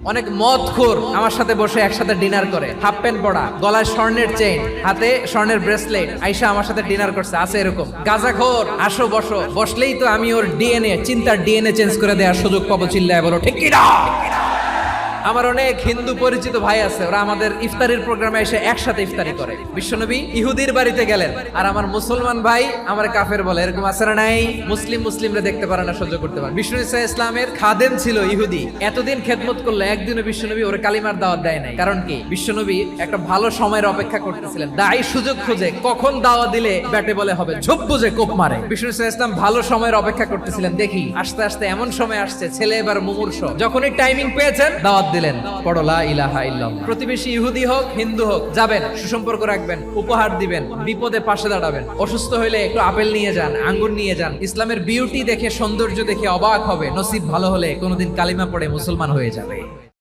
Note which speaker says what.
Speaker 1: অনেক মদখোর আমার সাথে বসে একসাথে ডিনার করে, হাফ প্যান্ট পরা, গলায় স্বর্ণের চেইন, হাতে স্বর্ণের ব্রেসলেট, আইসা আমার সাথে ডিনার করছে, আছে এরকম। গাঁজাখোর আসো বসো, বসলেই তো আমি ওর ডিএনএ, চিন্তার ডিএনএ চেঞ্জ করে দেওয়ার সুযোগ পাবো, চিল্লায় বলো ঠিক কি না? আমার অনেক হিন্দু পরিচিত ভাই আছে, ওরা আমাদের ইফতারির প্রোগ্রামে এসে একসাথে ইফতারি করে। বিশ্বনবী ইহুদির বাড়িতে গেলেন, আর আমার মুসলমান ভাই আমার কাফের বলে, এরকম আছে না নাই? মুসলিমরা দেখতে পারে না, সহ্য করতে পারে। বিষ্ণু ইসা ইসলামের খাদেম ছিল ইহুদি, এতদিন খেদমত করলো, একদিনও বিশ্বনবী ওর কালিমার দাওয়াত দেয় নাই। কারণ কি? বিশ্বনবী একটা ভালো সময়ের অপেক্ষা করতেছিলেন, দায়ী সুযোগ খুঁজে কখন দাওয়া দিলে ব্যাটে বলে হবে, ঝোপ বুঝে কোপ মারে। বিষ্ণু ইসা ইসলাম ভালো সময়ের অপেক্ষা করতেছিলেন, দেখি আস্তে আস্তে এমন সময় আসছে, ছেলে এবার মুমূর্ষ, যখনই টাইমিং পেয়েছেন দাওয়াত দিলেন, পড়ো লা ইলাহা ইল্লাল্লাহ। প্রতিবেশী ইহুদি হোক হিন্দু হোক, যাবেন, সুসম্পর্ক রাখবেন, উপহার দিবেন, বিপদে পাশে দাঁড়াবেন, অসুস্থ হইলে একটু আপেল নিয়ে যান, আঙ্গুর নিয়ে যান। ইসলামের বিউটি দেখে, সৌন্দর্য দেখে অবাক হবে, নসিব ভালো হলে কোনোদিন কালিমা পড়ে মুসলমান হয়ে যাবে।